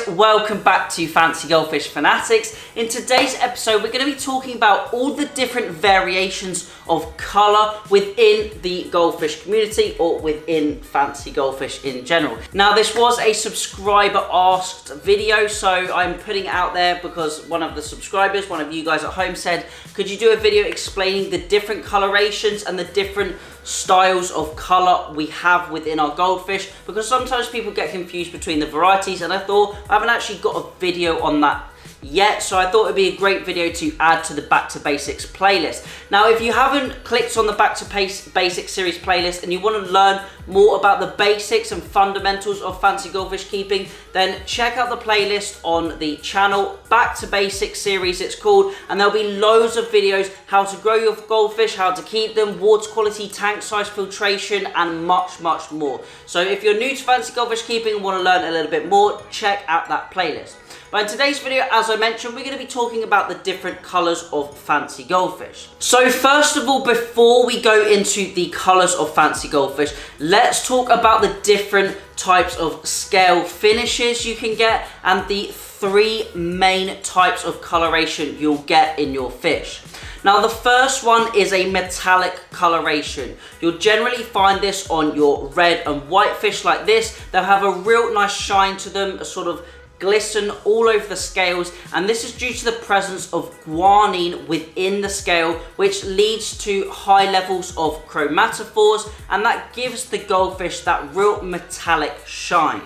guys, welcome back to Fancy Goldfish Fanatics. In today's episode we're going to be talking about all the different variations of colour within the goldfish community or within Fancy Goldfish in general. Now this was a subscriber asked video, so I'm putting it out there because one of the subscribers, one of you guys at home said, could you do a video explaining the different colorations and the different styles of colour we have within our goldfish, because sometimes people get confused between the varieties, and I thought I haven't actually got a video on that yet, so I thought it'd be a great video to add to the Back to Basics playlist. Now if you haven't clicked on the Back to Basics series playlist and you want to learn more about the basics and fundamentals of fancy goldfish keeping, then check out the playlist on the channel, Back to Basics series it's called, and there'll be loads of videos how to grow your goldfish, how to keep them, water quality, tank size, filtration, and much more. So if you're new to fancy goldfish keeping and want to learn a little bit more, check out that playlist. But in today's video, as I mentioned, we're going to be talking about the different colours of fancy goldfish. So first of all, before we go into the colours of fancy goldfish, let's talk about the different types of scale finishes you can get and the three main types of coloration you'll get in your fish. Now the first one is a metallic coloration. You'll generally find this on your red and white fish like this. They'll have a real nice shine to them, a sort of glisten all over the scales, and this is due to the presence of guanine within the scale, which leads to high levels of chromatophores, and that gives the goldfish that real metallic shine.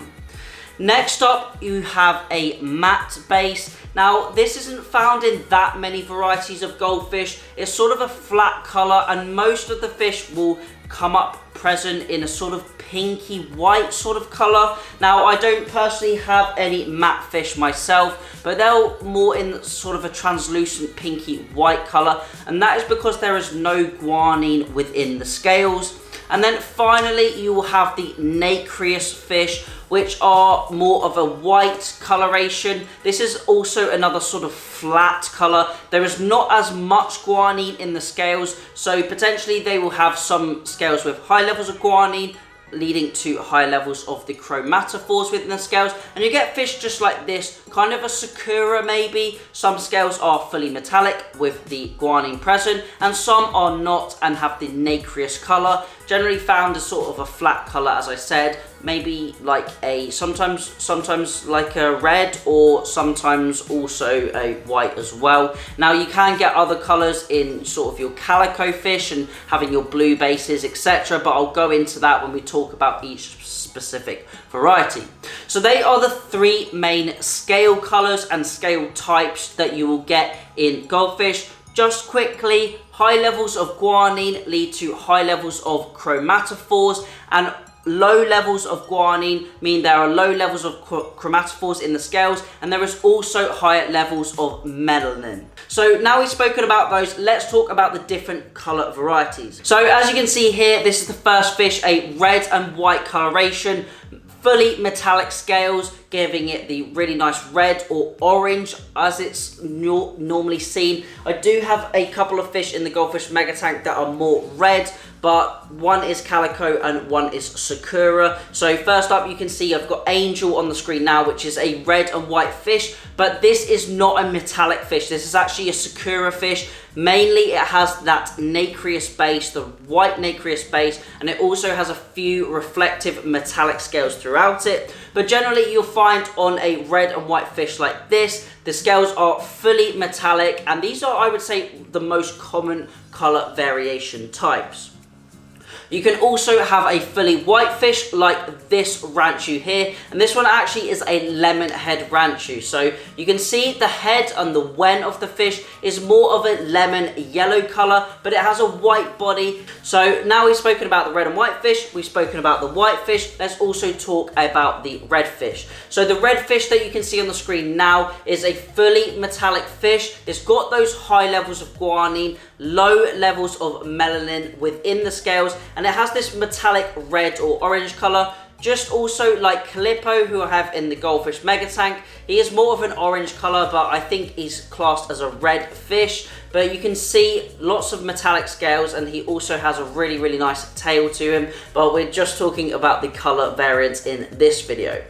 Next up, you have a matte base. Now this isn't found in that many varieties of goldfish. It's sort of a flat color, and most of the fish will come up present in a sort of pinky white sort of color. Now I don't personally have any matte fish myself, but they're more in sort of a translucent pinky white color, and that is because there is no guanine within the scales. And then finally you will have the nacreous fish, which are more of a white coloration. This is also another sort of flat color. There is not as much guanine in the scales, so potentially they will have some scales with high levels of guanine, leading to high levels of the chromatophores within the scales, and you get fish just like this, kind of a sakura maybe. Some scales are fully metallic with the guanine present, and some are not and have the nacreous color, generally found as sort of a flat color, as I said, maybe like a sometimes like a red, or sometimes also a white as well. Now you can get other colors in sort of your calico fish and having your blue bases, etc., but I'll go into that when we talk about each specific variety. So they are the three main scale colors and scale types that you will get in goldfish. Just quickly, high levels of guanine lead to high levels of chromatophores, and low levels of guanine mean there are low levels of chromatophores in the scales, and there is also higher levels of melanin. So now we've spoken about those, let's talk about the different color varieties. So as you can see here, this is the first fish, a red and white coloration, fully metallic scales, giving it the really nice red or orange as it's normally seen. I do have a couple of fish in the Goldfish Mega Tank that are more red, but one is Calico and one is Sakura. So first up, you can see I've got Angel on the screen now, which is a red and white fish, but this is not a metallic fish. This is actually a Sakura fish. Mainly it has that nacreous base, the white nacreous base, and it also has a few reflective metallic scales throughout it. But generally you'll find on a red and white fish like this, the scales are fully metallic, and these are, I would say, the most common color variation types. You can also have a fully white fish like this Ranchu here, and this one actually is a lemon head Ranchu. So you can see the head and the wen of the fish is more of a lemon yellow color, but it has a white body. So now we've spoken about the red and white fish, we've spoken about the white fish, let's also talk about the red fish. So the red fish that you can see on the screen now is a fully metallic fish. It's got those high levels of guanine, low levels of melanin within the scales, and it has this metallic red or orange color. Just also like Calico, who I have in the Goldfish Mega Tank, he is more of an orange color, but I think he's classed as a red fish. But you can see lots of metallic scales, and he also has a really nice tail to him, but we're just talking about the color variants in this video.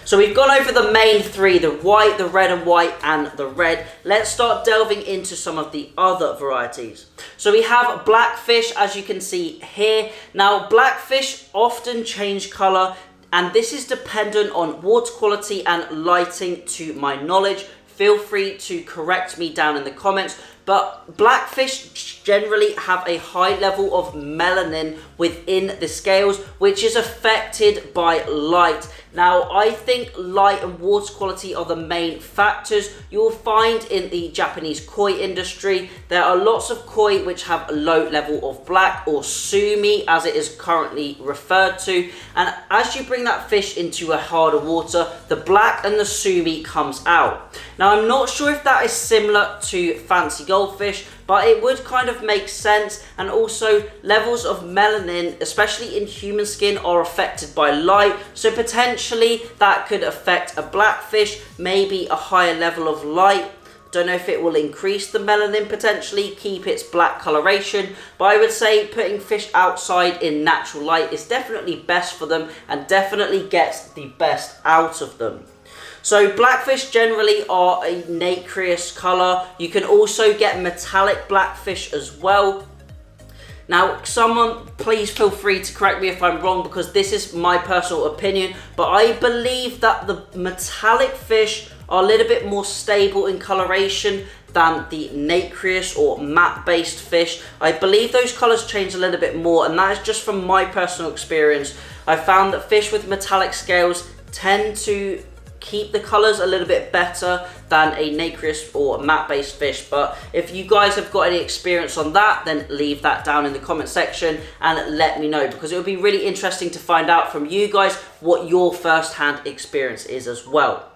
So we've gone over the main three, the white, the red and white, and the red. Let's start delving into some of the other varieties. So we have blackfish, as you can see here. Now, blackfish often change color, and this is dependent on water quality and lighting to my knowledge. Feel free to correct me down in the comments. But blackfish generally have a high level of melanin within the scales, which is affected by light. Now, I think light and water quality are the main factors. You'll find in the Japanese koi industry, there are lots of koi which have a low level of black, or sumi as it is currently referred to. And as you bring that fish into a harder water, the black and the sumi comes out. Now, I'm not sure if that is similar to fancy goldfish, but it would kind of make sense. And also, levels of melanin, especially in human skin, are affected by light. So potentially that could affect a blackfish, maybe a higher level of light. Don't know if it will increase the melanin, potentially keep its black coloration, but I would say putting fish outside in natural light is definitely best for them and definitely gets the best out of them. So blackfish generally are a nacreous color. You can also get metallic blackfish as well. Now, someone please feel free to correct me if I'm wrong, because this is my personal opinion, but I believe that the metallic fish are a little bit more stable in coloration than the nacreous or matte based fish. I believe those colors change a little bit more, and that is just from my personal experience. I found that fish with metallic scales tend to keep the colors a little bit better than a nacreous or matte based fish. But if you guys have got any experience on that, then leave that down in the comment section and let me know, because it would be really interesting to find out from you guys what your first-hand experience is as well.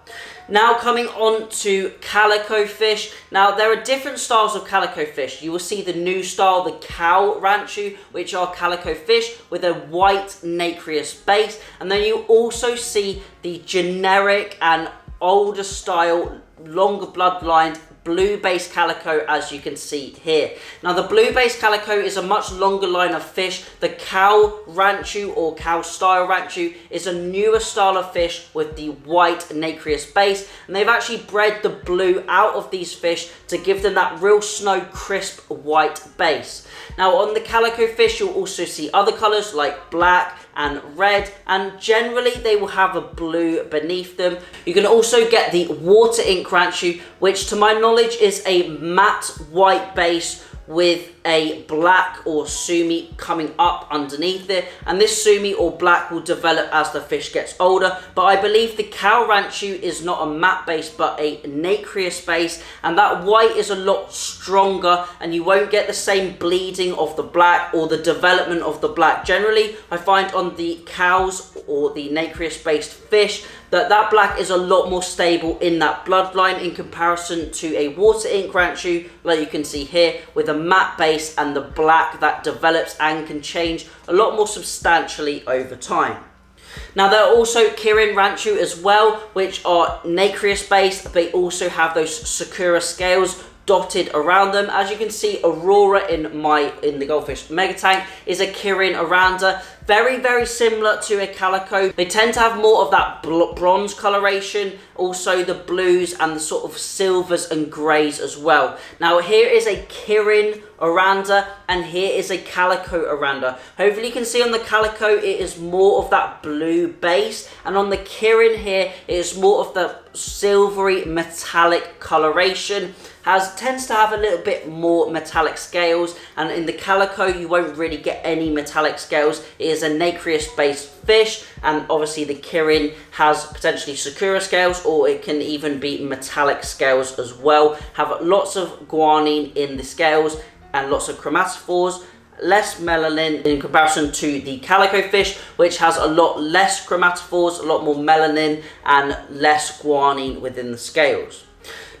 Now, coming on to calico fish. Now, there are different styles of calico fish. You will see the new style, the Kirin Ranchu, which are calico fish with a white nacreous base. And then you also see the generic and older style, longer bloodlined blue-based calico, as you can see here. Now, the blue-based calico is a much longer line of fish. The Kirin Ranchu or cow style Ranchu is a newer style of fish with the white nacreous base, and they've actually bred the blue out of these fish to give them that real snow crisp white base. Now, on the calico fish, you'll also see other colors like black and red, and generally they will have a blue beneath them. You can also get the water ink Ranchu, which to my knowledge is a matte white base with a black or sumi coming up underneath it, and this sumi or black will develop as the fish gets older. But I believe the Kirin Ranchu is not a matte base but a nacreous base, and that white is a lot stronger and you won't get the same bleeding of the black or the development of the black. Generally, I find on the cows or the nacreous based fish that black is a lot more stable in that bloodline in comparison to a water ink Ranchu, like you can see here, with a matte base and the black that develops and can change a lot more substantially over time. Now, there are also Kirin Ranchu as well, which are nacreous based. They also have those sakura scales dotted around them. As you can see, Aurora in the Goldfish Mega Tank is a Kirin Aranda. Very, very similar to a calico. They tend to have more of that bronze coloration, also the blues and the sort of silvers and greys as well. Now, here is a Kirin Aranda and here is a Calico Aranda. Hopefully you can see on the Calico it is more of that blue base, and on the Kirin here it is more of the silvery metallic coloration. Tends to have a little bit more metallic scales, and in the Calico you won't really get any metallic scales. It is a nacreous based fish, and obviously the Kirin has potentially sakura scales, or it can even be metallic scales as well. Have lots of guanine in the scales and lots of chromatophores. Less melanin in comparison to the calico fish, which has a lot less chromatophores, a lot more melanin and less guanine within the scales.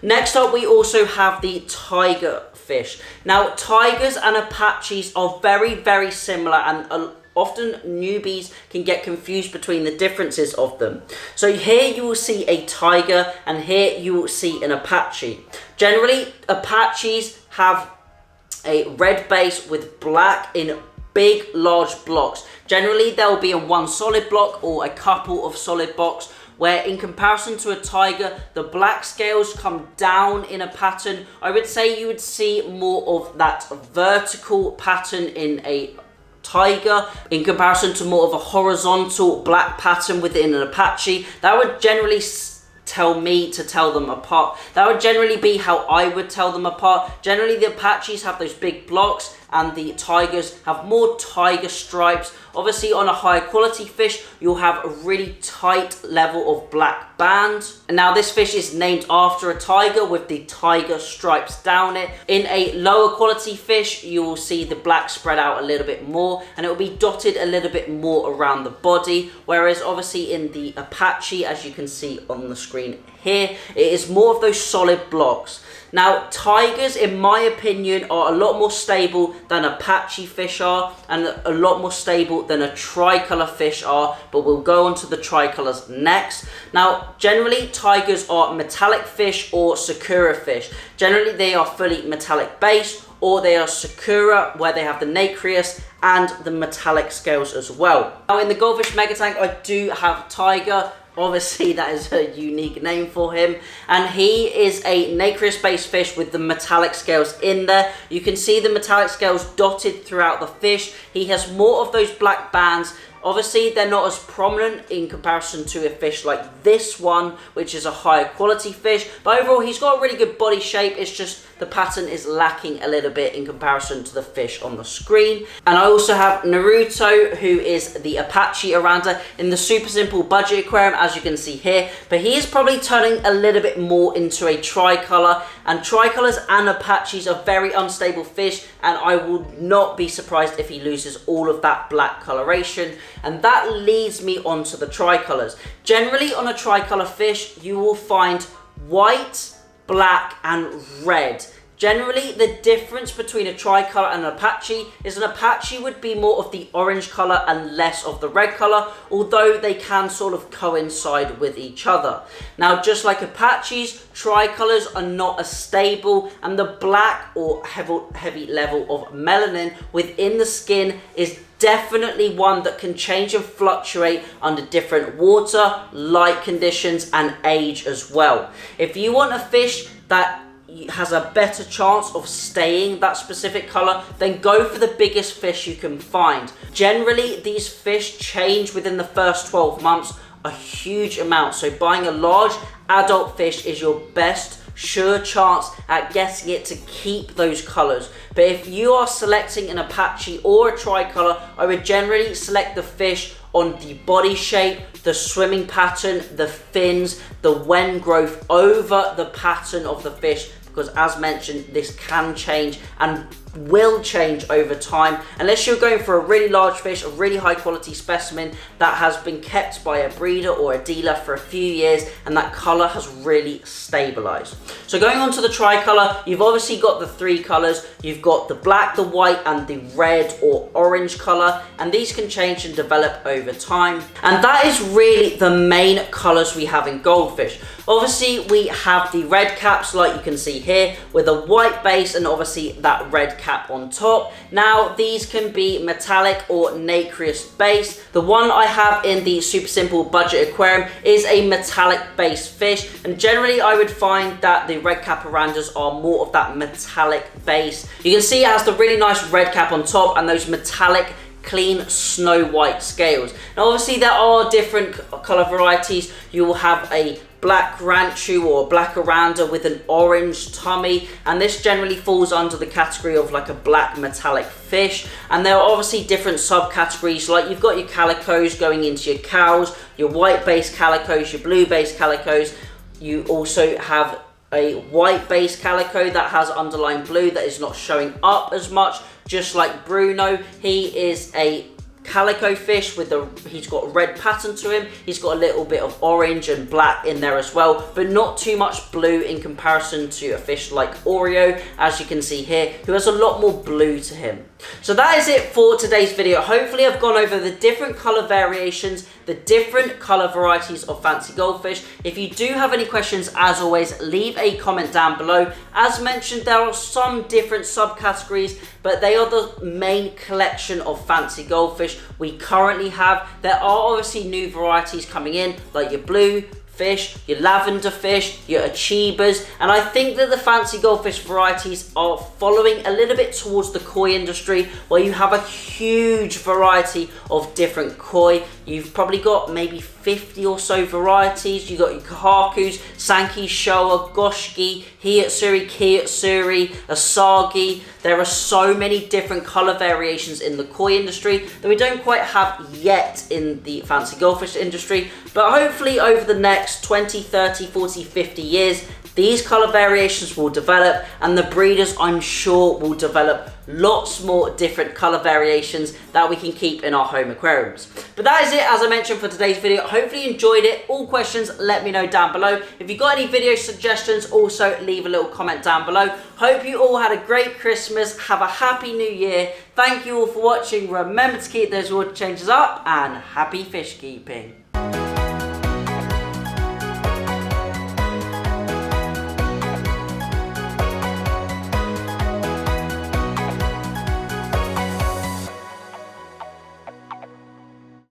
Next up, we also have the tiger fish. Now, tigers and Apaches are very, very similar, and often newbies can get confused between the differences of them. So here you will see a tiger and here you will see an Apache. Generally, Apaches have a red base with black in big, large blocks. Generally, they'll be in one solid block or a couple of solid blocks, where in comparison to a tiger, the black scales come down in a pattern. I would say you would see more of that vertical pattern in a tiger in comparison to more of a horizontal black pattern within an Apache. That would generally tell me to tell them apart. That would generally be how I would tell them apart. Generally, the Apaches have those big blocks and the tigers have more tiger stripes. Obviously, on a higher quality fish, you'll have a really tight level of black bands. And now this fish is named after a tiger with the tiger stripes down it. In a lower quality fish, you will see the black spread out a little bit more and it will be dotted a little bit more around the body. Whereas obviously in the Apache, as you can see on the screen here, it is more of those solid blocks. Now, tigers, in my opinion, are a lot more stable than Apache fish are, and a lot more stable than a tricolor fish are, but we'll go on to the tricolors next. Now, generally, tigers are metallic fish or sakura fish. Generally, they are fully metallic base, or they are sakura, where they have the nacreous and the metallic scales as well. Now, in the Goldfish Mega Tank, I do have tiger. Obviously, that is a unique name for him. And he is a nacreous-based fish with the metallic scales in there. You can see the metallic scales dotted throughout the fish. He has more of those black bands. Obviously, they're not as prominent in comparison to a fish like this one, which is a higher quality fish. But overall, he's got a really good body shape. It's just the pattern is lacking a little bit in comparison to the fish on the screen. And I also have Naruto, who is the Apache Oranda in the super simple budget aquarium, as you can see here. But he is probably turning a little bit more into a tricolor. And tricolors and Apaches are very unstable fish, and I would not be surprised if he loses all of that black coloration. And that leads me on to the tricolors. Generally, on a tricolor fish, you will find white, black and red. Generally, the difference between a tricolor and an Apache is an Apache would be more of the orange color and less of the red color, although they can sort of coincide with each other. Now, just like Apaches, tricolors are not as stable, and the black or heavy level of melanin within the skin is definitely one that can change and fluctuate under different water, light conditions and age as well. If you want a fish that has a better chance of staying that specific color, then go for the biggest fish you can find. Generally, these fish change within the first 12 months a huge amount, so buying a large adult fish is your best sure chance at getting it to keep those colors. But if you are selecting an Apache or a tricolor, I would generally select the fish on the body shape, the swimming pattern, the fins, the wen growth over the pattern of the fish, because as mentioned, this can change and will change over time unless you're going for a really large fish, a really high quality specimen that has been kept by a breeder or a dealer for a few years and that color has really stabilized. So going on to the tricolor, you've obviously got the three colors. You've got the black, the white and the red or orange color, and these can change and develop over time. And that is really the main colors we have in goldfish. Obviously, we have the red caps like you can see here with a white base and obviously that red cap on top. Now, these can be metallic or nacreous base. The one I have in the super simple budget aquarium is a metallic base fish, and generally I would find that the red cap orandas are more of that metallic base. You can see it has the really nice red cap on top and those metallic clean snow white scales. Now obviously there are different color varieties. You will have a black ranchu or black oranda with an orange tummy, and this generally falls under the category of like a black metallic fish. And there are obviously different subcategories, like you've got your calicos going into your cows, your white based calicos, your blue based calicos. You also have a white based calico that has underlying blue that is not showing up as much, just like Bruno. He is a calico fish with he's got a red pattern to him. He's got a little bit of orange and black in there as well, but not too much blue in comparison to a fish like Oreo, as you can see here, who has a lot more blue to him. So that is it for today's video. Hopefully I've gone over the different color variations, the different color varieties of fancy goldfish. If you do have any questions, as always, leave a comment down below. As mentioned, there are some different subcategories, but they are the main collection of fancy goldfish. which we currently have. There are obviously new varieties coming in, like your blue fish, your lavender fish, your achibas, and I think that the fancy goldfish varieties are following a little bit towards the koi industry, where you have a huge variety of different koi. You've probably got maybe 50 or so varieties. You've got your kahakus, Sankey, Showa, Goshki, Hiyatsuri, Kiyatsuri, Asagi. There are so many different color variations in the koi industry that we don't quite have yet in the fancy goldfish industry, but hopefully over the next 20, 30, 40, 50 years, these color variations will develop, and the breeders, I'm sure, will develop lots more different color variations that we can keep in our home aquariums. But that is it, as I mentioned, for today's video. Hopefully you enjoyed it. All questions, let me know down below. If you've got any video suggestions, also leave a little comment down below. Hope you all had a great Christmas. Have a happy new year. Thank you all for watching. Remember to keep those water changes up, and happy fish keeping.